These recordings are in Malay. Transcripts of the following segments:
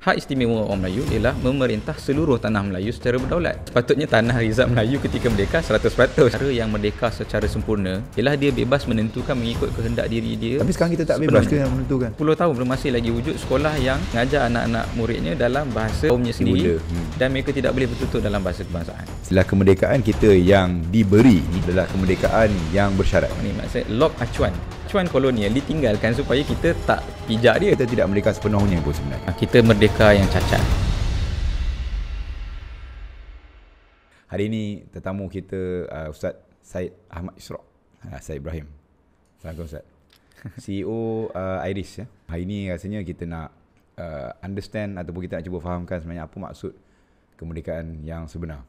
Hak istimewa orang Melayu ialah memerintah seluruh tanah Melayu secara berdaulat. Sepatutnya tanah Rizal Melayu ketika merdeka 100%. Cara yang merdeka secara sempurna ialah dia bebas menentukan mengikut kehendak diri dia. Tapi sekarang kita tak bebas ke yang menentukan? 10 tahun belum masih lagi wujud sekolah yang mengajar anak-anak muridnya dalam bahasa kaumnya sendiri dan mereka tidak boleh bertutur dalam bahasa kebangsaan. Istilah kemerdekaan kita yang diberi ni adalah kemerdekaan yang bersyarat. Ini maksud log acuan. Acuan kolonial ditinggalkan supaya kita tak pijak dia. Kita tidak merdeka sepenuhnya pun sebenarnya. Kita merdeka yang cacat. Hari ini tetamu kita Ustaz Syed Ahmad Ishraq, Syed Ibrahim. Assalamualaikum Ustaz. CEO Iris ya. Hari ini rasanya kita nak understand ataupun kita nak cuba fahamkan sebenarnya apa maksud kemerdekaan yang sebenar.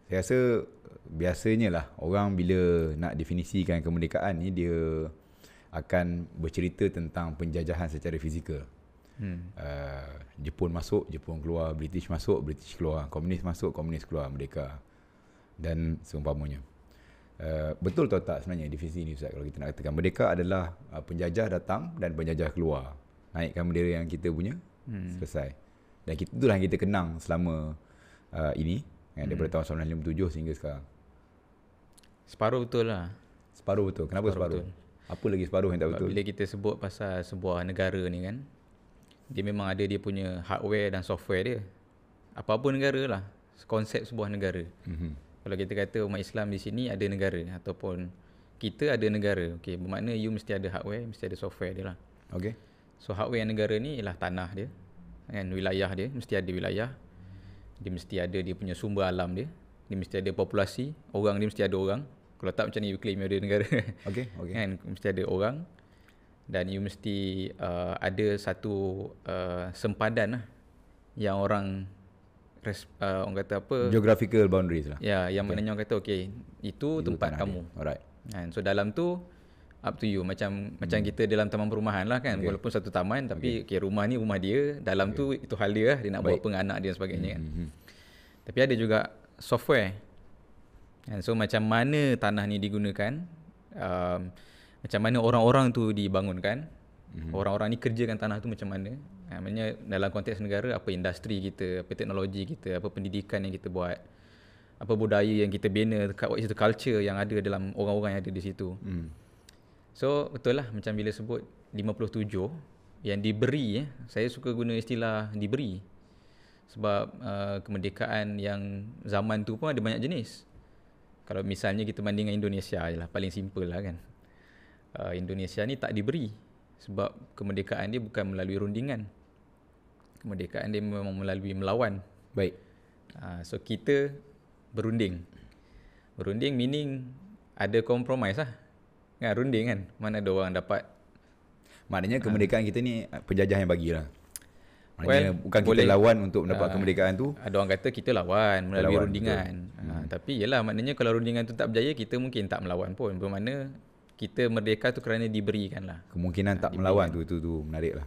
Saya rasa biasanya lah orang bila nak definisikan kemerdekaan ni dia akan bercerita tentang penjajahan secara fizikal. Jepun masuk, Jepun keluar, British masuk, British keluar, komunis masuk, komunis keluar, merdeka dan seumpamanya. Betul atau tak sebenarnya definisi ni Ustaz? Kalau kita nak katakan merdeka adalah penjajah datang dan penjajah keluar, naikkan bendera yang kita punya, selesai. Dan itulah yang kita kenang selama ini daripada tahun 1957 sehingga sekarang. Separuh betul lah. Separuh betul. Kenapa separuh? Betul. Apa lagi separuh yang tak betul? Bila kita sebut pasal sebuah negara ni kan, dia memang ada dia punya hardware dan software dia. Apa-apa negara lah, konsep sebuah negara. Kalau kita kata umat Islam di sini ada negara ataupun kita ada negara, okey, bermakna you mesti ada hardware, mesti ada software dia lah. Okey. So hardware negara ni ialah tanah dia, kan, wilayah dia, mesti ada wilayah. Dia mesti ada dia punya sumber alam dia. Dia mesti ada populasi, orang dia mesti ada orang. Kalau tak macam ni you claim you ada negara. Okey. Kan, mesti ada orang. Dan you mesti ada satu sempadan lah yang orang orang kata apa? Geographical boundaries lah. Ya, yang maknanya orang kata okey, itu tempat kamu. Alright. Kan, so dalam tu up to you, macam kita dalam taman perumahan lah kan, walaupun satu taman tapi okay, rumah ni rumah dia, dalam tu itu hal dia lah, dia nak buat apa dengan anak dia dan sebagainya kan. Tapi ada juga software. And so macam mana tanah ni digunakan, macam mana orang-orang tu dibangunkan, orang-orang ni kerjakan tanah tu macam mana. Maksudnya dalam konteks negara, apa industri kita, apa teknologi kita, apa pendidikan yang kita buat, apa budaya yang kita bina, what is the culture yang ada dalam orang-orang yang ada di situ. So betul lah macam bila sebut 57 yang diberi, saya suka guna istilah diberi. Sebab kemerdekaan yang zaman tu pun ada banyak jenis. Kalau misalnya kita bandingkan Indonesia je lah, paling simple lah kan. Indonesia ni tak diberi. Sebab kemerdekaan dia bukan melalui rundingan. Kemerdekaan dia memang melalui melawan. Baik. So kita berunding. Berunding meaning ada compromise lah. Kan, runding kan. Mana ada orang dapat. Maknanya kemerdekaan kita ni penjajah yang bagilah. Maknanya bukan kita lawan untuk mendapat kemerdekaan tu. Ada orang kata kita lawan melalui rundingan. Tapi yelah, maknanya kalau rundingan tu tak berjaya, kita mungkin tak melawan pun. Bermakna kita merdeka tu kerana diberikan lah. Kemungkinan tak melawan tu menarik lah.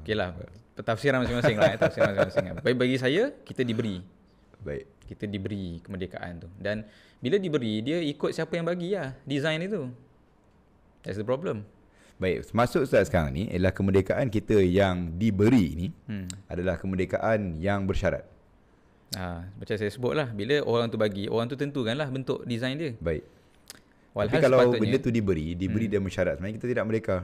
Okey lah, tafsiran masing-masing lah. Tafsiran masing-masing. Bagi saya, kita diberi. Baik. Kita diberi kemerdekaan tu. Dan bila diberi, dia ikut siapa yang bagi lah design itu. That's the problem. Baik, maksud Ustaz sekarang ni ialah kemerdekaan kita yang diberi ni adalah kemerdekaan yang bersyarat. Macam saya sebut lah, bila orang tu bagi, orang tu tentukanlah bentuk design dia. Baik. Walhal tapi kalau benda tu diberi dan bersyarat, sebenarnya kita tidak merdeka.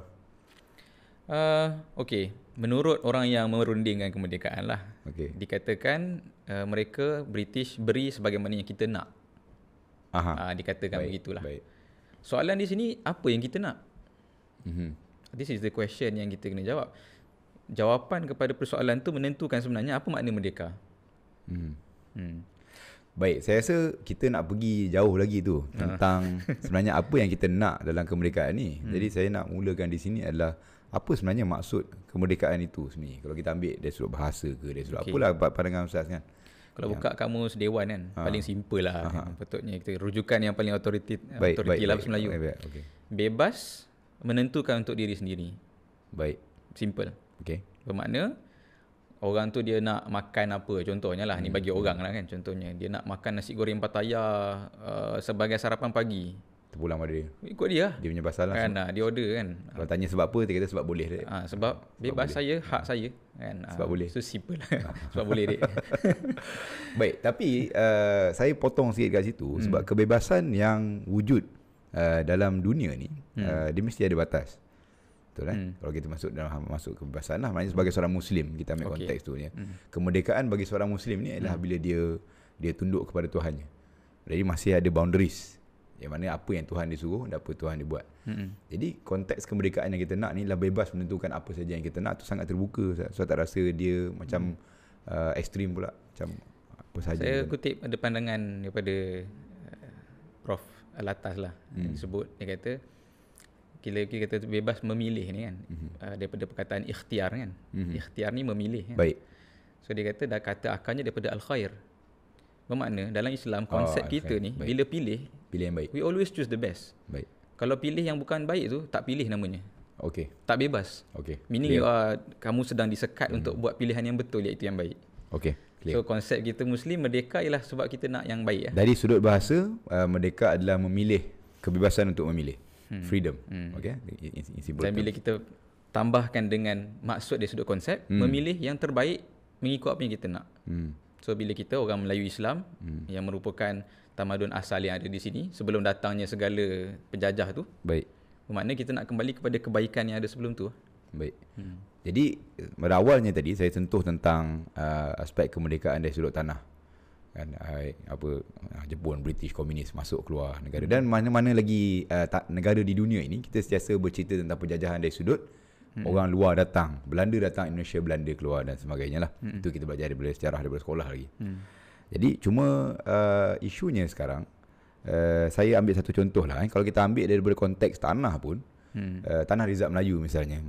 Okey, menurut orang yang merundingkan kemerdekaan lah, dikatakan mereka British beri sebagaimana yang kita nak. Dikatakan begitulah. Baik. Soalan di sini, apa yang kita nak? This is the question yang kita kena jawab. Jawapan kepada persoalan tu menentukan sebenarnya apa makna merdeka. Baik, saya rasa kita nak pergi jauh lagi tu tentang sebenarnya apa yang kita nak dalam kemerdekaan ni. Jadi saya nak mulakan di sini adalah apa sebenarnya maksud kemerdekaan itu sebenarnya. Kalau kita ambil dari sudut bahasa ke, dari sudut apalah pandangan Ustaz kan. Kalau buka kamus Dewan kan, paling simple lah kan. Patutnya kita rujukan yang paling authority lafaz Melayu. Bebas menentukan untuk diri sendiri. Baik. Simple. Bermakna orang tu dia nak makan apa, contohnya lah, ni bagi orang lah kan, contohnya dia nak makan nasi goreng Pattaya sebagai sarapan pagi. terpulang pada dia. Ikut dia. Dia punya pasal lah. Kan, dia order kan. Kalau tanya sebab apa, dia kata sebab boleh. Sebab bebas saya, hak saya. Kan. Sebab boleh. So simple. Sebab boleh dek. Baik, tapi saya potong sikit kat situ sebab kebebasan yang wujud dalam dunia ni dia mesti ada batas. Betul kan? Kalau kita masuk kebebasan lah, maknanya sebagai seorang Muslim kita ambil konteks tu ya. Kemerdekaan bagi seorang Muslim ni adalah bila dia tunduk kepada Tuhannya. Jadi masih ada boundaries. Yang mana apa yang Tuhan dia suruh dan apa Tuhan dia buat. Jadi konteks kemerdekaan yang kita nak ni lah bebas menentukan apa saja yang kita nak tu sangat terbuka. Saya tak rasa dia macam ekstrim pula, macam apa saja. Saya kutip ada pandangan daripada Prof Alatas lah yang disebut, dia kata kita kata bebas memilih ni kan, daripada perkataan ikhtiar kan. Ikhtiar ni memilih kan. Baik. So dia kata dah kata akarnya daripada al-khair. Bermakna dalam Islam konsep kita ni baik. Bila pilih yang baik, we always choose the best. Baik. Kalau pilih yang bukan baik tu tak pilih namanya. Okey. Tak bebas. Okey. Meaning kamu sedang disekat untuk buat pilihan yang betul, iaitu yang baik. Okey. So konsep kita Muslim merdeka ialah sebab kita nak yang baik. Dari sudut bahasa, merdeka adalah memilih, kebebasan untuk memilih. Freedom. Okey. Dan bila kita tambahkan dengan maksud dari sudut konsep, memilih yang terbaik mengikut apa yang kita nak. So bila kita orang Melayu Islam yang merupakan tamadun asal yang ada di sini sebelum datangnya segala penjajah tu, baik. Bermakna kita nak kembali kepada kebaikan yang ada sebelum tu. Baik. Jadi pada awalnya tadi saya sentuh tentang aspek kemerdekaan dari sudut tanah. Kan Jepun, British, komunis masuk keluar negara dan mana-mana lagi negara di dunia ini kita sentiasa bercerita tentang penjajahan dari sudut orang luar datang, Belanda datang Indonesia, Belanda keluar dan sebagainya lah. Itu kita belajar daripada sejarah, daripada sekolah lagi. Jadi cuma isunya sekarang saya ambil satu contoh lah. Kalau kita ambil daripada konteks tanah pun, tanah Rizab Melayu misalnya,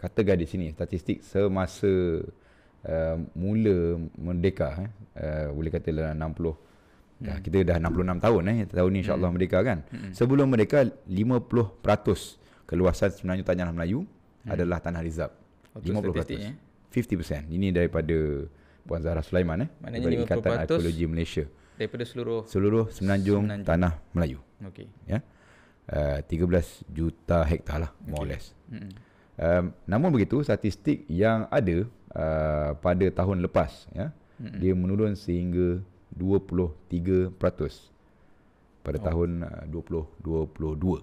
katakan di sini statistik semasa mula merdeka, boleh kata dalam 60, kita dah 66 tahun tahun ni insyaAllah merdeka kan. Sebelum merdeka 50% keluasan sebenarnya tanah Melayu adalah tanah Rizab. 50%. 50%. Ini daripada Puan Zahra Sulaiman maknanya daripada Ikatan Arkeologi Malaysia. Daripada seluruh semenanjung tanah Melayu. Okey. Ya. 13 juta hektar lah, more or less. Namun begitu statistik yang ada pada tahun lepas dia menurun sehingga 23% pada tahun 2022.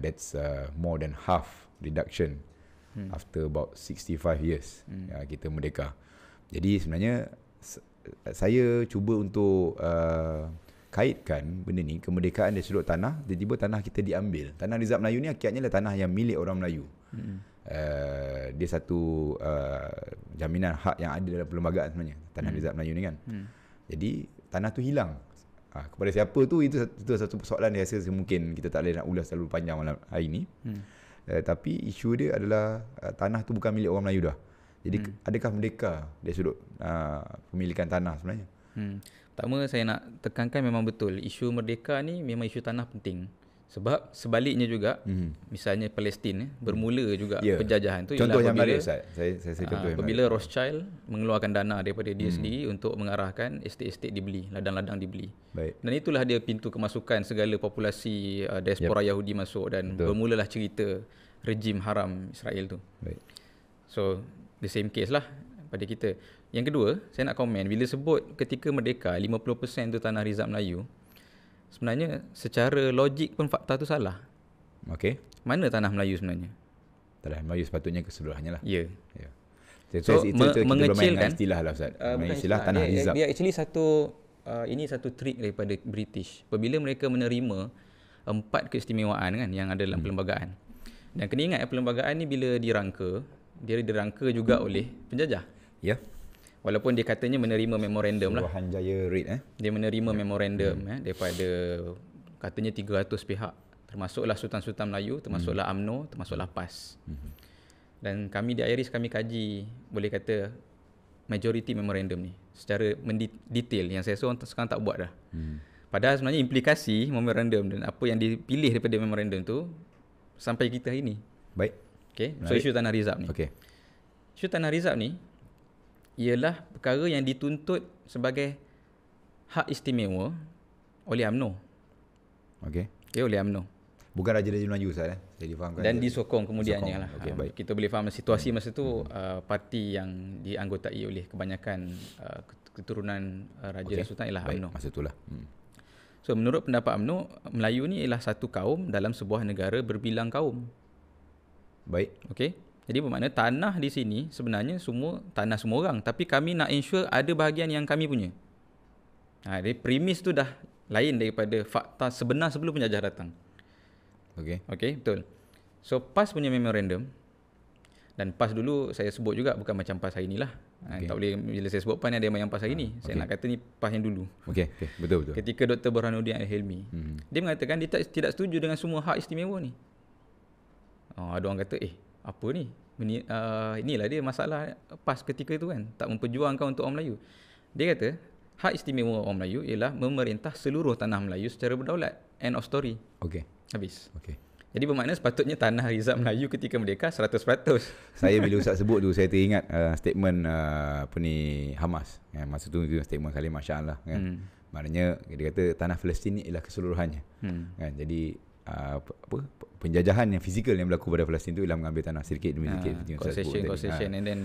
That's more than half reduction after about 65 years kita merdeka. Jadi sebenarnya saya cuba untuk kaitkan benda ni, kemerdekaan dari sudut tanah, tiba-tiba tanah kita diambil. Tanah Rizab Melayu ni akhirnya tanah yang milik orang Melayu. Dia satu jaminan hak yang ada dalam perlembagaan sebenarnya, tanah Rizab Melayu ni kan. Jadi tanah tu hilang. Kepada siapa tu, itu satu persoalan yang saya rasa mungkin kita tak boleh nak ulas terlalu panjang malam hari ni. Tapi isu dia adalah tanah tu bukan milik orang Melayu dah. Jadi adakah merdeka dari sudut pemilikan tanah sebenarnya? Pertama saya nak tekankan memang betul isu merdeka ni memang isu tanah penting. Sebab sebaliknya juga misalnya Palestin bermula juga penjajahan tu contoh yang menarik Ustaz. Saya contoh yang apabila Rothschild mengeluarkan dana daripada dia sendiri untuk mengarahkan estate-estate dibeli, ladang-ladang dibeli. Baik. Dan itulah dia pintu kemasukan segala populasi diaspora Yahudi masuk dan bermulalah cerita rejim haram Israel tu. Baik. So the same case lah pada kita. Yang kedua, saya nak komen bila sebut ketika merdeka 50% tu tanah Rizab Melayu. Sebenarnya secara logik pun fakta tu salah. Okey. Mana tanah Melayu sebenarnya? Tanah Melayu sepatutnya keseluruhannya lah. Ya. So, itu mengecilkan istilah lah Ustaz. Istilah tanah Rizab. Dia actually ini satu trik daripada British. Apabila mereka menerima 4 keistimewaan kan yang ada dalam perlembagaan. Dan kena ingat perlembagaan ni bila dirangka, dia dirangka juga oleh penjajah. Ya. Walaupun dia katanya menerima memorandum lah. Suruhanjaya Reid Dia menerima memorandum daripada katanya 300 pihak. Termasuklah Sultan-Sultan Melayu, termasuklah UMNO, termasuklah PAS. Dan kami di IRIS kami kaji, boleh kata majority memorandum ni secara mendetail yang saya sekarang tak buat dah. Padahal sebenarnya implikasi memorandum dan apa yang dipilih daripada memorandum tu sampai kita hari ni. Baik. Okay. So isu tanah Rizab ni. Okay. Isu tanah Rizab ni ialah perkara yang dituntut sebagai hak istimewa oleh UMNO. Okey. Okay, oleh UMNO. Bukan Raja-Raja Melayu Ustaz Saya difahamkan. Dan disokong kemudiannya lah. Okay, baik. Kita boleh faham situasi masa tu parti yang dianggotai oleh kebanyakan keturunan Raja dan Sultan ialah UMNO. Masa itulah. So menurut pendapat UMNO, Melayu ni ialah satu kaum dalam sebuah negara berbilang kaum. Baik. Okey. Jadi bermakna tanah di sini sebenarnya semua tanah semua orang, tapi kami nak ensure ada bahagian yang kami punya. Jadi premis tu dah lain daripada fakta sebenar sebelum penjajah datang. Okey, betul. So PAS punya memorandum, dan PAS dulu saya sebut juga bukan macam PAS hari ni lah. Tak boleh bila saya sebut PAS ni ada yang PAS hari ni. Saya nak kata ni PAS yang dulu. Okey, betul. Ketika Dr. Burhanuddin Al-Hilmi, dia mengatakan dia tidak setuju dengan semua hak istimewa ni. Ada orang kata, apa ni? Inilah dia masalah PAS ketika itu kan, tak memperjuangkan untuk orang Melayu. Dia kata, hak istimewa orang Melayu ialah memerintah seluruh tanah Melayu secara berdaulat. End of story. Okey. Habis. Okey. Jadi bermakna sepatutnya tanah Rizal Melayu ketika merdeka 100%. Saya bila Ustaz sebut tu, saya teringat statement Hamas. Masa tu statement Kalimah Shah lah kan. Maknanya dia kata tanah Palestin ni ialah keseluruhannya. Kan. Jadi penjajahan yang fizikal yang berlaku pada Palestin tu ialah mengambil tanah sedikit demi sedikit. Concession and then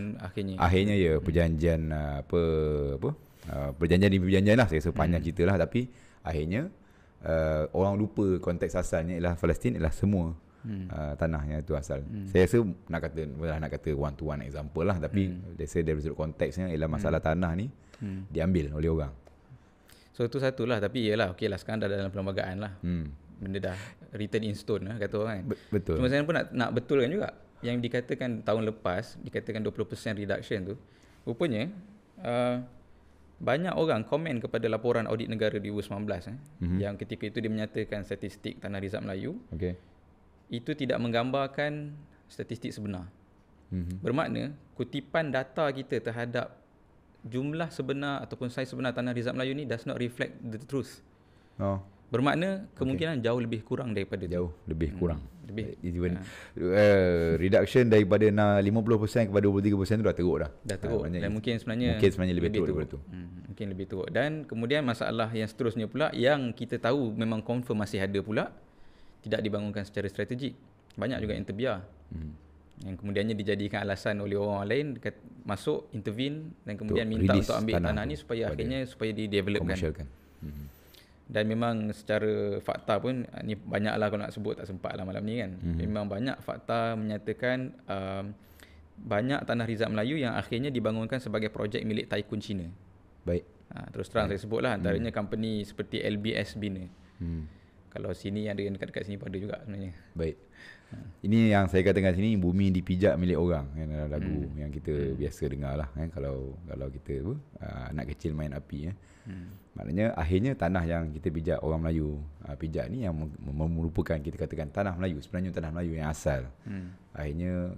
akhirnya ya perjanjian perjanjian demi perjanjian lah. Saya rasa panjang cerita lah, tapi akhirnya orang lupa konteks asalnya ialah Palestin ialah semua tanahnya itu asal. Saya rasa nak kata one to one example lah, tapi saya dari sudut konteksnya ialah masalah tanah ni diambil oleh orang. So itu satulah, tapi iyalah okeylah sekarang dah dalam perlembagaan lah. Benda dah written in stone lah kata orang kan. Betul. Cuma saya pun nak betulkan juga yang dikatakan tahun lepas dikatakan 20% reduction tu, rupanya banyak orang komen kepada laporan audit negara 2019 yang ketika itu dia menyatakan statistik tanah rizab Melayu itu tidak menggambarkan statistik sebenar. Bermakna kutipan data kita terhadap jumlah sebenar ataupun saiz sebenar tanah rizab Melayu ni does not reflect the truth. Bermakna kemungkinan jauh lebih kurang daripada jauh tu. lebih kurang. Reduction daripada 50% kepada 23% tu dah teruk dah. Dah teruk. Dan mungkin sebenarnya lebih teruk daripada tu. Mungkin lebih teruk. Dan kemudian masalah yang seterusnya pula yang kita tahu memang confirm masih ada pula, tidak dibangunkan secara strategik. Banyak juga yang terbiar. Yang kemudiannya dijadikan alasan oleh orang lain masuk intervene dan kemudian minta untuk ambil tanah ni supaya akhirnya supaya di-developkan. Dan memang secara fakta pun ni banyaklah kalau nak sebut, tak sempat lah malam ni kan. Memang banyak fakta menyatakan banyak tanah rizab Melayu yang akhirnya dibangunkan sebagai projek milik Tycoon Cina. Baik. Terus terang saya sebutlah antaranya company seperti LBS Bina. Kalau sini ada yang dekat-dekat sini pun ada juga sebenarnya. Baik. Ini yang saya katakan sini, bumi dipijak milik orang kan, dalam lagu yang kita biasa dengar lah kan, kalau kita anak kecil main api maknanya akhirnya tanah yang kita pijak orang Melayu pijak ni yang merupakan kita katakan tanah Melayu, sebenarnya tanah Melayu yang asal. Akhirnya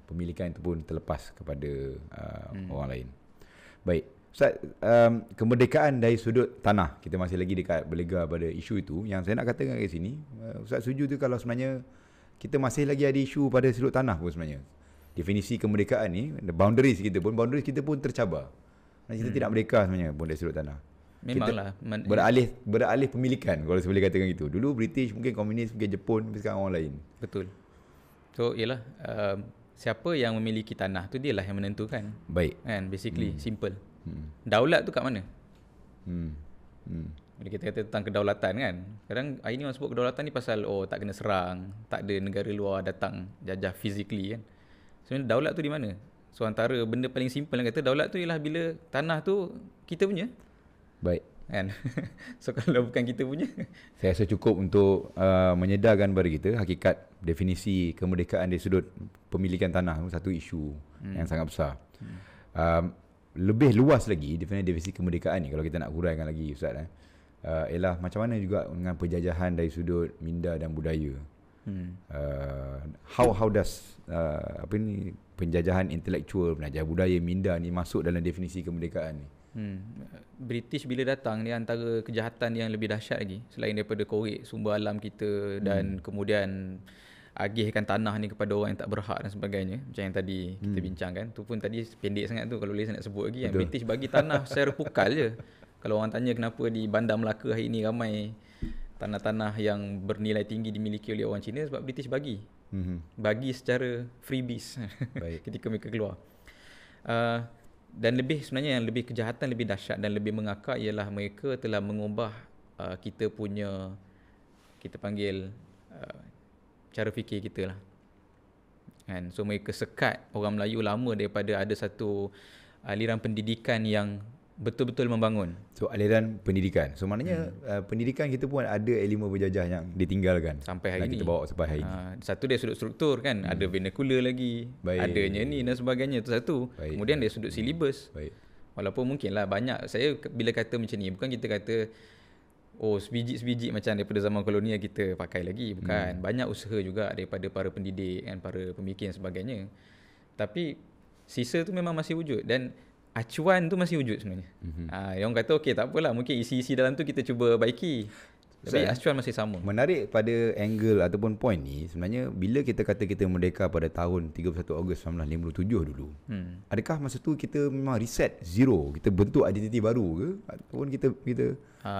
pemilikan itu pun terlepas kepada orang lain. Baik Ustaz, kemerdekaan dari sudut tanah, kita masih lagi dekat berlega pada isu itu. Yang saya nak katakan kat sini, Ustaz setuju tu kalau sebenarnya kita masih lagi ada isu pada sudut tanah pun sebenarnya. Definisi kemerdekaan ni, boundaries kita pun tercabar. Kita tidak merdeka sebenarnya pun dari sudut tanah. Memanglah. Beralih pemilikan, kalau saya boleh katakan gitu. Dulu British, mungkin komunis, mungkin Jepun, tapi sekarang orang lain. Betul. So ialah siapa yang memiliki tanah tu dialah yang menentukan. Baik. Kan, basically simple. Daulat tu kat mana? Bila kita kata tentang kedaulatan kan, kadang hari ni orang sebut kedaulatan ni pasal tak kena serang, tak ada negara luar datang jajah physically kan. Sebenarnya daulat tu di mana? So antara benda paling simple yang kata daulat tu ialah bila tanah tu kita punya. Baik. Kan? So kalau bukan kita punya, saya rasa cukup untuk menyedarkan kepada kita hakikat definisi kemerdekaan dari sudut pemilikan tanah, satu isu yang sangat besar. Lebih luas lagi definisi kemerdekaan ni, kalau kita nak huraikan lagi Ustaz, ialah macam mana juga dengan penjajahan dari sudut minda dan budaya. How does penjajahan intelektual, penjajahan budaya, minda ni masuk dalam definisi kemerdekaan ni? British bila datang ni, antara kejahatan yang lebih dahsyat lagi selain daripada korek sumber alam kita dan kemudian agihkan tanah ni kepada orang yang tak berhak dan sebagainya, macam yang tadi kita bincangkan tu pun tadi pendek sangat tu, kalau boleh saya nak sebut lagi kan. British bagi tanah secara pukal je. Kalau orang tanya kenapa di Bandar Melaka hari ini ramai tanah-tanah yang bernilai tinggi dimiliki oleh orang Cina, sebab British bagi. Bagi secara freebies ketika mereka keluar. Dan sebenarnya yang lebih kejahatan, lebih dahsyat dan lebih mengakak ialah mereka telah mengubah kita punya, kita panggil cara fikir kita lah. Kan? So mereka sekat orang Melayu lama daripada ada satu aliran pendidikan yang betul-betul membangun. So aliran pendidikan. So maknanya pendidikan kita pun ada elemen berjajah yang ditinggalkan sampai hari ni. Kita bawa sampai hari ni. Satu dia sudut struktur kan, ada vernacular lagi, adanya ni dan sebagainya, tu satu. Kemudian dia sudut silibus. Walaupun mungkinlah banyak, saya bila kata macam ni bukan kita kata sebiji-sebiji macam daripada zaman kolonial kita pakai lagi, bukan. Banyak usaha juga daripada para pendidik dan para pemikir dan sebagainya. Tapi sisa tu memang masih wujud dan acuan tu masih wujud sebenarnya. Yang orang kata okey tak apalah, mungkin isi-isi dalam tu kita cuba baiki. Tapi acuan masih sama. Menarik pada angle ataupun point ni, sebenarnya bila kita kata kita merdeka pada tahun 31 Ogos 1957 dulu, adakah masa tu kita memang reset zero, kita bentuk identiti baru ke, ataupun kita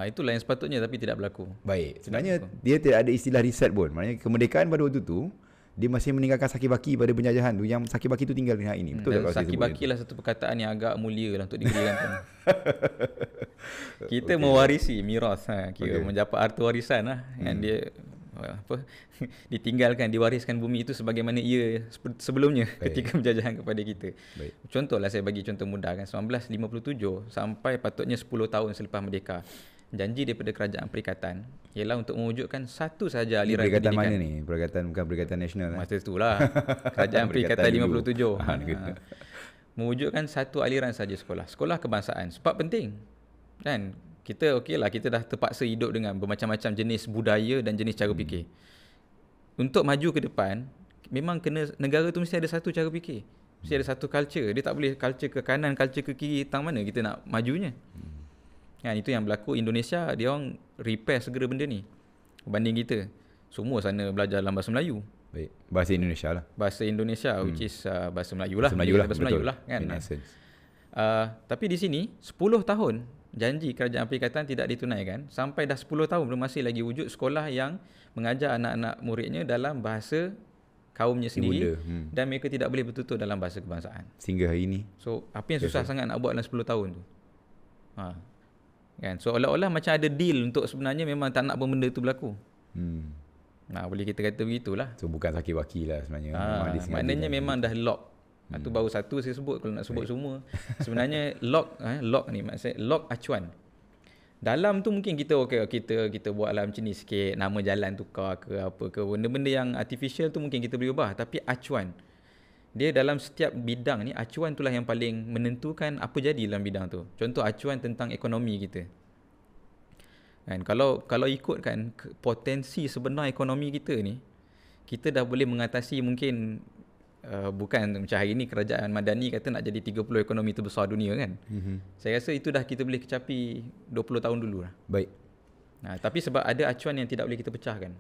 itulah yang sepatutnya tapi tidak berlaku. Baik, sebenarnya dia tidak ada istilah reset pun. Maknanya kemerdekaan pada waktu tu dia masih meninggalkan sakibaki pada penjajahan tu, yang sakibaki tu tinggal di hari ini. Betul tak? Sakibaki lah satu perkataan yang agak mulia lah untuk digunakan. Kita mewarisi miras, kira mendapat harta warisan lah, yang dia ditinggalkan, diwariskan bumi itu sebagaimana ia sebelumnya ketika penjajahan kepada kita. Contohlah, saya bagi contoh mudah kan, 1957 sampai patutnya 10 tahun selepas merdeka, janji daripada kerajaan perikatan ialah untuk mewujudkan satu sahaja aliran perikatan pendidikan. Mana ni? Perikatan bukan Perikatan Nasional. Masa itulah kerajaan perikatan 57. Mewujudkan satu aliran saja sekolah. Sekolah kebangsaan. Sebab penting. Kan? Kita okeylah, kita dah terpaksa hidup dengan bermacam-macam jenis budaya dan jenis cara fikir. Untuk maju ke depan, memang kena, negara tu mesti ada satu cara fikir. Mesti ada satu culture. Dia tak boleh culture ke kanan, culture ke kiri, tang mana kita nak majunya. Itu yang berlaku. Indonesia, dia orang repair segera benda ni berbanding kita. Semua sana belajar dalam bahasa Melayu. Baik. Bahasa Indonesia lah. Bahasa Indonesia which is bahasa Melayu lah. Bahasa Melayu lah kan. In essence. Tapi di sini 10 tahun janji kerajaan perikatan tidak ditunaikan, sampai dah 10 tahun belum masih lagi wujud sekolah yang mengajar anak-anak muridnya dalam bahasa kaumnya sendiri. Dan mereka tidak boleh bertutur dalam bahasa kebangsaan Sehingga hari ini. So apa yang susah sangat nak buat dalam 10 tahun tu? Kan? So olah-olah macam ada deal untuk sebenarnya memang tak nak pun benda tu berlaku. Boleh kita kata begitulah. So bukan sakibaki lah sebenarnya. Maknanya memang dah lock. Itu baru satu saya sebut. Kalau nak sebut semua, sebenarnya lock ni maksud lock acuan. Dalam tu mungkin kita kita buat lah macam ni sikit, nama jalan tukar ke apa ke, benda-benda yang artificial tu mungkin kita boleh ubah. Tapi acuan, dia dalam setiap bidang ni, acuan itulah yang paling menentukan apa jadi dalam bidang tu. Contoh acuan tentang ekonomi kita. Kan, kalau ikutkan potensi sebenar ekonomi kita ni, kita dah boleh mengatasi mungkin bukan macam hari ni kerajaan Madani kata nak jadi 30 ekonomi terbesar dunia kan. Saya rasa itu dah kita boleh kecapi 20 tahun dulu lah. Baik. Tapi sebab ada acuan yang tidak boleh kita pecahkan.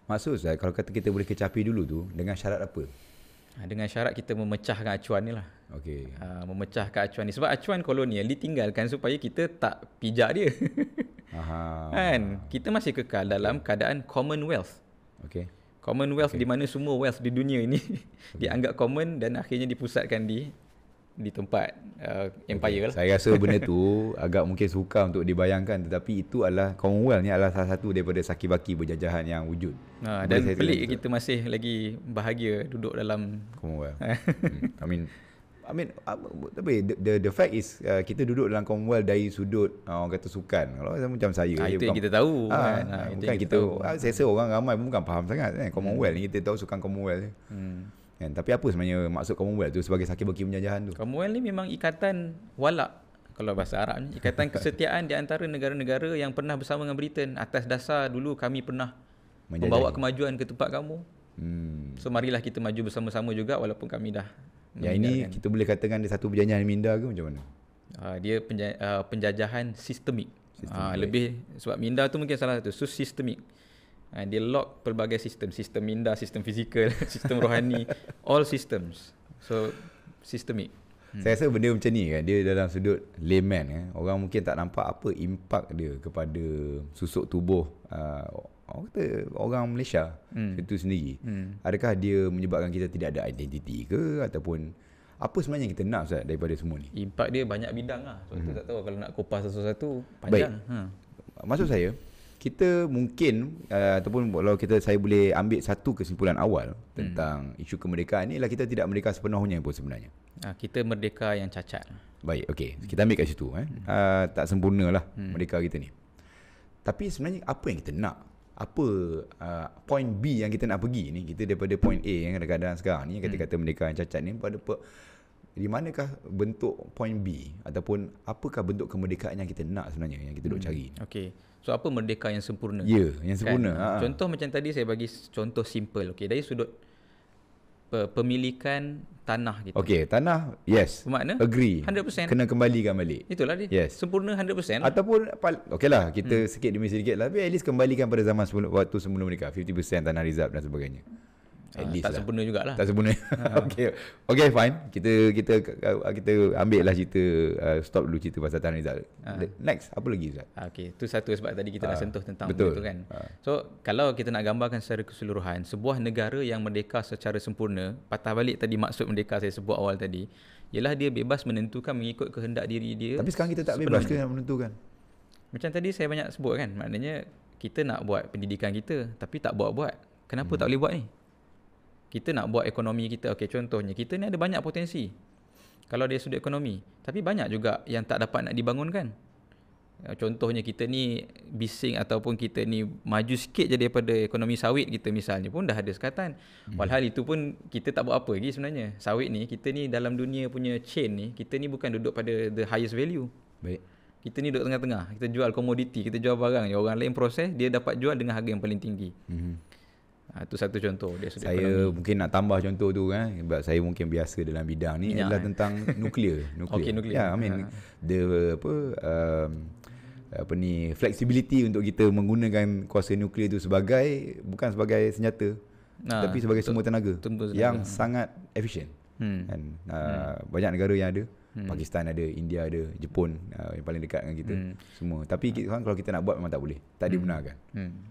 Maksud Ustaz, kalau kata kita boleh kecapi dulu tu, dengan syarat apa? Dengan syarat kita memecahkan acuan ni lah. Memecahkan acuan ni. Sebab acuan kolonial ditinggalkan supaya kita tak pijak dia. Kan? Kita masih kekal dalam keadaan commonwealth. Commonwealth di mana semua wealth di dunia ini dianggap common dan akhirnya dipusatkan di tempat empire lah. Saya rasa benda tu agak mungkin sukar untuk dibayangkan, tetapi itu adalah Commonwealth ni adalah salah satu daripada sakibaki berjajahan yang wujud. Dan pelik kita masih lagi bahagia duduk dalam Commonwealth. Tapi the fact is kita duduk dalam Commonwealth dari sudut orang kata sukan. Kalau macam saya itu yang kita tahu kan. Bukan kita saya rasa orang ramai pun bukan faham sangat kan Commonwealth ni, kita tahu sukan Commonwealth kan. Tapi apa sebenarnya maksud Commonwealth tu sebagai sakibaki penjajahan tu? Commonwealth ni memang ikatan walak kalau bahasa Arab ni, ikatan kesetiaan di antara negara-negara yang pernah bersama dengan Britain atas dasar dulu kami pernah membawa kemajuan ke tempat kamu. So marilah kita maju bersama-sama juga walaupun kami dah. Yang ini kita boleh katakan dia satu perjanjian minda ke macam mana? Dia penjajahan sistemik. Lebih sebab minda tu mungkin salah satu. So sistemik. Dia lock pelbagai sistem minda, sistem fizikal, sistem rohani, all systems. So sistemik. Saya rasa benda macam ni kan, dia dalam sudut layman kan, orang mungkin tak nampak apa impak dia kepada susuk tubuh orang kata orang Malaysia itu sendiri. Adakah dia menyebabkan kita tidak ada identiti ke, ataupun apa sebenarnya kita nak Ustaz daripada semua ni? Impak dia banyak bidang lah. So kita tak tahu kalau nak kupas satu-satu panjang. Maksud saya, kita mungkin ataupun kalau saya boleh ambil satu kesimpulan awal tentang isu kemerdekaan ni, ialah kita tidak merdeka sepenuhnya pun sebenarnya. Kita merdeka yang cacat. Baik, okey. Kita ambil kat situ. Tak sempurna lah merdeka kita ni. Tapi sebenarnya apa yang kita nak? Apa point B yang kita nak pergi ni? Kita daripada point A yang kadang-kadang sekarang ni, kata-kata merdeka yang cacat ni, di manakah bentuk point B, ataupun apakah bentuk kemerdekaan yang kita nak sebenarnya, yang kita duk cari? Okey. So apa merdeka yang sempurna? Ya, yang sempurna. Kan? Contoh macam tadi saya bagi contoh simple. Okey, dari sudut pemilikan tanah kita. Okey, tanah, yes. Bermakna? Agree. 100%. Kena kembalikan balik. Itulah dia. Yes. Sempurna 100% lah. Ataupun okeylah, kita sikit demi sedikit lah, tapi at least kembalikan pada zaman waktu sebelum mereka 50% tanah reserve dan sebagainya. At least tak lah. sempurna jugalah. Tak sempurna. Okey, fine. Kita ambil lah cerita, stop dulu cerita pasal tanah reserve. Next, apa lagi Ustaz? Okey, itu satu sebab tadi kita dah sentuh tentang betul. benda tu kan. So, kalau kita nak gambarkan secara keseluruhan, sebuah negara yang merdeka secara sempurna, patah balik tadi maksud merdeka saya sebut awal tadi, ialah dia bebas menentukan mengikut kehendak diri dia. Tapi sekarang kita tak bebas ke nak menentukan? Macam tadi saya banyak sebut kan, maknanya kita nak buat pendidikan kita tapi tak buat-buat. Kenapa tak boleh buat ni? Kita nak buat ekonomi kita. Okey, contohnya kita ni ada banyak potensi kalau dari sudut ekonomi, tapi banyak juga yang tak dapat nak dibangunkan. Contohnya kita ni bising ataupun kita ni maju sikit je daripada ekonomi sawit kita misalnya pun dah ada sekatan. Walhal itu pun kita tak buat apa lagi sebenarnya. Sawit ni, kita ni dalam dunia punya chain ni, kita ni bukan duduk pada the highest value. Baik. Kita ni duduk tengah-tengah. Kita jual komoditi, kita jual barang je. Orang lain proses, dia dapat jual dengan harga yang paling tinggi. Itu satu contoh dia sudut saya ekonomi. Mungkin nak tambah contoh tu kan, sebab saya mungkin biasa dalam bidang ni adalah tentang nuklear. Okey, nuklear. Ya, I mean the flexibility untuk kita menggunakan kuasa nuklear tu bukan sebagai senjata, tapi sebagai sumber tenaga yang sangat efisien. Kan banyak negara yang ada. Pakistan ada, India ada, Jepun yang paling dekat dengan kita semua. Tapi kalau kita nak buat memang tak boleh, tak dibenarkan.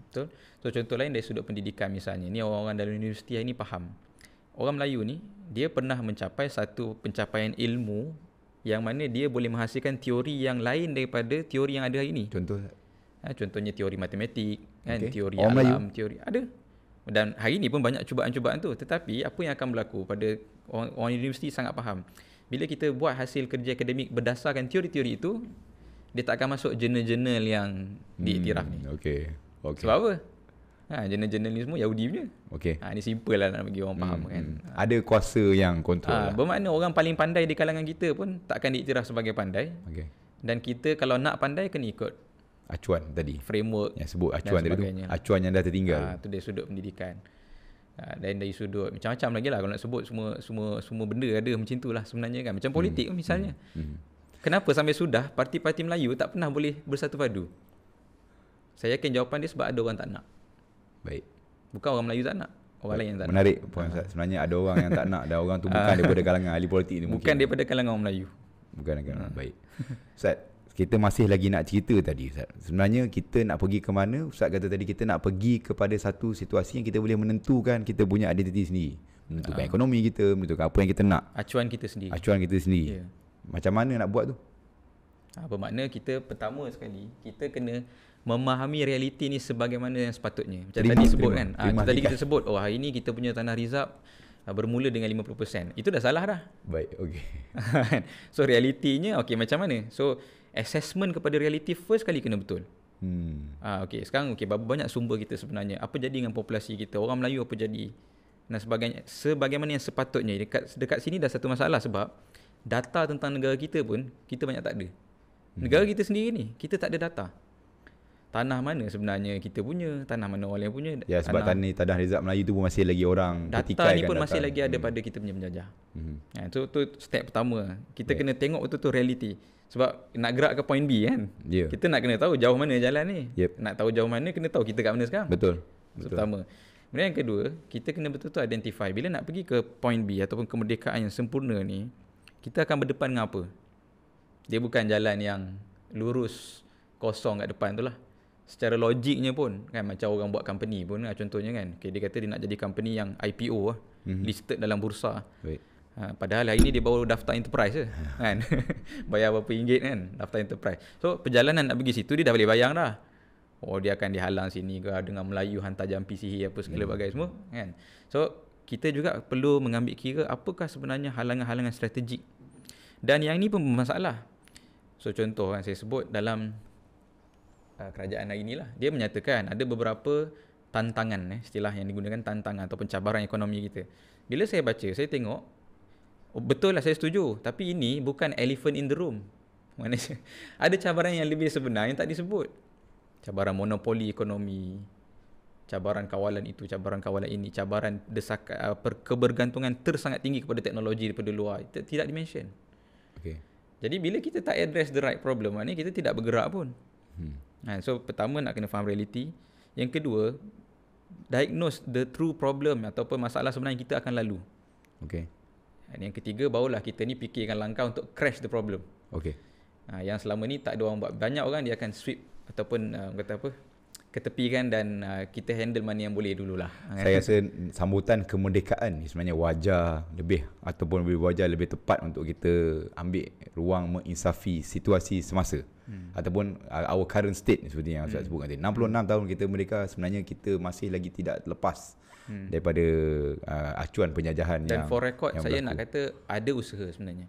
Betul. So contoh lain dari sudut pendidikan misalnya, ni orang-orang dalam universiti ini faham. Orang Melayu ni dia pernah mencapai satu pencapaian ilmu yang mana dia boleh menghasilkan teori yang lain daripada teori yang ada hari ini. Contohnya teori matematik, kan, teori orang alam, Melayu teori ada. Dan hari ini pun banyak cubaan-cubaan tu. Tetapi apa yang akan berlaku pada orang universiti sangat faham. Bila kita buat hasil kerja akademik berdasarkan teori-teori itu, dia tak akan masuk jurnal-jurnal yang diiktiraf ni. Okey. Sebab apa? Jurnal-jurnal ni semua Yahudi punya. Ni simple lah nak bagi orang faham kan. Ada kuasa yang kontrol lah. Bermakna orang paling pandai di kalangan kita pun tak akan diiktiraf sebagai pandai. Dan kita kalau nak pandai kena ikut acuan tadi. Framework yang sebut acuan tadi tu. Acuan yang dah tertinggal. Itu dari sudut pendidikan. Dan dari sudut macam-macam lagi lah kalau nak sebut, semua benda ada macam tu lah sebenarnya kan. Macam politik misalnya. Kenapa sampai sudah parti-parti Melayu tak pernah boleh bersatu padu? Saya yakin jawapan dia sebab ada orang tak nak. Baik. Bukan orang Melayu tak nak, orang lain yang tak menarik nak. Puan Ustaz. Sebenarnya ada orang yang tak nak, dan orang tu bukan daripada kalangan ahli politik ni. Bukan daripada kalangan orang Melayu. Bukan kalangan. Baik. Ustaz, kita masih lagi nak cerita tadi Ustaz. Sebenarnya kita nak pergi ke mana? Ustaz kata tadi kita nak pergi kepada satu situasi yang kita boleh menentukan kita punya identiti sendiri. Menentukan ekonomi kita, menentukan apa yang kita nak. Acuan kita sendiri. Macam mana nak buat tu? Bermakna kita pertama sekali, kita kena memahami realiti ni sebagaimana yang sepatutnya. Macam tadi sebut kan. Tadi kita sebut, hari ni kita punya tanah rizab bermula dengan 50%. Itu dah salah dah. Baik, okey. So realitinya macam mana? So assessment kepada realiti first kali kena betul. Okey, sekarang berapa banyak sumber kita sebenarnya? Apa jadi dengan populasi kita? Orang Melayu apa jadi? Dan sebagainya. Sebagaimana yang sepatutnya. Dekat sini dah satu masalah sebab data tentang negara kita pun kita banyak tak ada. Negara kita sendiri ni, kita tak ada data. Tanah mana sebenarnya kita punya, tanah mana orang lain punya. Ya, sebab tanah rizab Melayu tu pun masih lagi orang data ni pun masih lagi ada pada kita punya penjajah. Tu step pertama. Kita kena tengok betul-betul realiti. Sebab nak gerak ke point B kan, kita nak kena tahu jauh mana jalan ni. Nak tahu jauh mana, kena tahu kita kat mana sekarang. Betul. Pertama. Kemudian yang kedua, kita kena betul-betul identify bila nak pergi ke point B ataupun kemerdekaan yang sempurna ni, kita akan berdepan dengan apa? Dia bukan jalan yang lurus kosong kat depan tu lah. Secara logiknya pun kan, macam orang buat company pun contohnya kan, okay, dia kata dia nak jadi company yang IPO lah, listed dalam bursa. Baik. Padahal hari ni dia baru daftar enterprise je kan. Bayar berapa ringgit kan daftar enterprise. So perjalanan nak pergi situ dia dah boleh bayang dah. Oh, dia akan dihalang sini ke dengan Melayu hantar jampi sihir apa segala bagai semua kan. So kita juga perlu mengambil kira apakah sebenarnya halangan-halangan strategik. Dan yang ni pun bermasalah. So contoh kan saya sebut dalam kerajaan hari inilah, dia menyatakan ada beberapa tantangan, istilah yang digunakan tantangan ataupun cabaran ekonomi kita. Bila saya baca, saya tengok, betul lah saya setuju, tapi ini bukan elephant in the room. Maknanya ada cabaran yang lebih sebenar yang tak disebut. Cabaran monopoli ekonomi, cabaran kawalan itu, cabaran kawalan ini, cabaran desakan, kebergantungan tersangat tinggi kepada teknologi daripada luar, tidak dimention. Okay. Jadi bila kita tak address the right problem, maknanya kita tidak bergerak pun. So pertama nak kena faham reality. Yang kedua, diagnose the true problem ataupun masalah sebenarnya kita akan lalu. Okay. Dan yang ketiga, barulah kita ni fikirkan langkah untuk crash the problem. Okay. Yang selama ni tak ada orang buat. Banyak orang dia akan sweep ataupun kata apa, ketepikan dan kita handle mana yang boleh dululah. Saya rasa sambutan kemerdekaan ni sebenarnya wajar lebih ataupun lebih tepat untuk kita ambil ruang menginsafi situasi semasa ataupun our current state seperti yang Ustaz sebut tadi. 66 tahun kita merdeka, sebenarnya kita masih lagi tidak lepas daripada acuan penjajahan dan yang for record yang saya berlaku. nak kata ada usaha sebenarnya.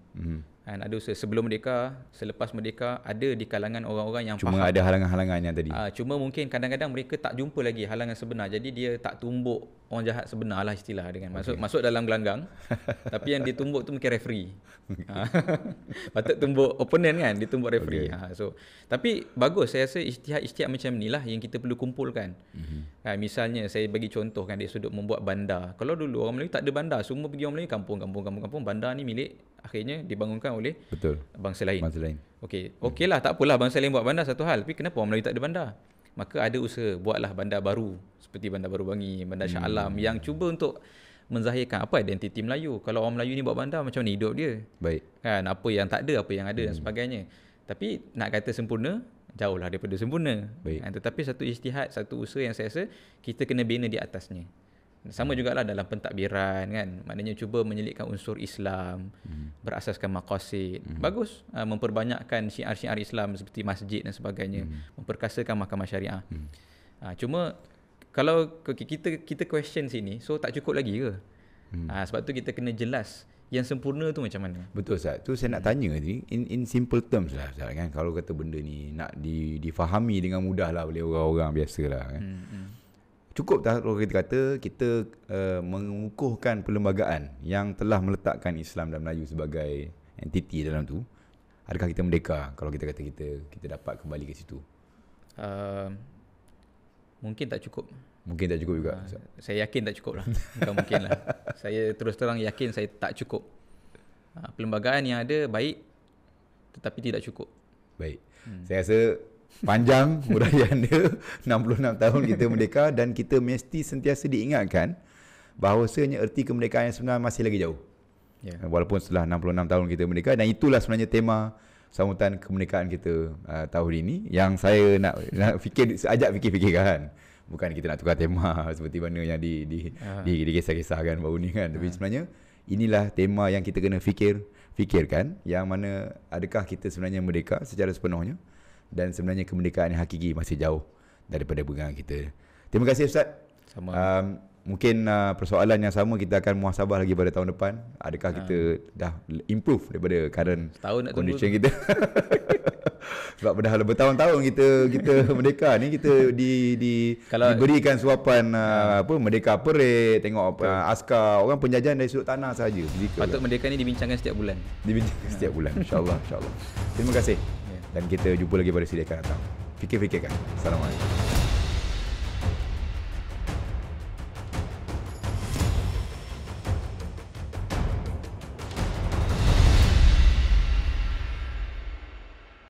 Ada usaha sebelum merdeka, selepas merdeka, ada di kalangan orang-orang yang cuma faham. ada halangan-halangan yang tadi. Cuma mungkin kadang-kadang mereka tak jumpa lagi halangan sebenar. Jadi dia tak tumbuk orang jahat sebenar lah istilah dengan masuk dalam gelanggang. Tapi yang ditumbuk tu mungkin referee. Patut tumbuk opponent kan, ditumbuk referee. So tapi bagus, saya rasa isytihad macam ni lah yang kita perlu kumpulkan. Misalnya saya bagi contoh kan, dari sudut membuat bandar. Kalau dulu orang Melayu tak ada bandar, semua pergi orang Melayu kampung. Bandar ni milik akhirnya dibangunkan oleh bangsa lain. Okey lah, tak apalah bangsa lain buat bandar satu hal, tapi kenapa orang Melayu tak ada bandar? Maka ada usaha, buatlah bandar baru seperti Bandar Baru Bangi, Bandar Shah Alam yang cuba untuk menzahirkan apa identiti Melayu. Kalau orang Melayu ni buat bandar, macam mana hidup dia? Kan, apa yang tak ada, apa yang ada dan sebagainya. Tapi nak kata sempurna, jauhlah daripada sempurna. Tetapi satu ijtihad, satu usaha yang saya rasa kita kena bina di atasnya. Sama jugalah dalam pentadbiran kan, maknanya cuba menyelitkan unsur Islam, berasaskan maqasid. Bagus memperbanyakkan syiar-syiar Islam seperti masjid dan sebagainya, memperkasakan mahkamah syariah. Cuma kalau kita question sini, so tak cukup lagi ke? Sebab tu kita kena jelas yang sempurna tu macam mana. Betul Ustaz. Tu saya nak tanya ni in simple terms lah Ustaz kan, kalau kata benda ni nak difahami dengan mudah lah oleh orang-orang biasalah kan. Cukup tak kalau kita kata kita mengukuhkan perlembagaan yang telah meletakkan Islam dan Melayu sebagai entiti dalam tu, adakah kita merdeka kalau kita kata kita dapat kembali ke situ? Mungkin tak cukup. Mungkin tak cukup juga. Saya yakin tak cukup lah. Bukan mungkin lah. Saya terus terang yakin saya tak cukup. Perlembagaan yang ada baik tetapi tidak cukup. Baik. Saya rasa panjang huraian dia, 66 tahun kita merdeka, dan kita mesti sentiasa diingatkan bahawasanya erti kemerdekaan yang sebenar masih lagi jauh. Walaupun setelah 66 tahun kita merdeka, dan itulah sebenarnya tema sambutan kemerdekaan kita tahun ini yang saya nak ajak fikir-fikirkan. Bukan kita nak tukar tema seperti mana yang dikisah-kisahkan baru ni kan. Tapi sebenarnya inilah tema yang kita kena fikirkan, yang mana adakah kita sebenarnya merdeka secara sepenuhnya, dan sebenarnya kemerdekaan yang hakiki masih jauh daripada pegangan kita. Terima kasih Ustaz. Sama. Mungkin persoalan yang sama kita akan muhasabah lagi pada tahun depan. Adakah kita dah improve daripada current condition kita? Sebab dah bertahun-tahun kita merdeka ni, kita diberikan suapan merdeka parade, tengok askar, orang penjajahan dari sudut tanah sahaja. Patut merdeka ni dibincangkan setiap bulan. Setiap bulan, insya-Allah. Terima kasih. Dan kita jumpa lagi pada siri akan datang. Fikir-fikirkan. Assalamualaikum.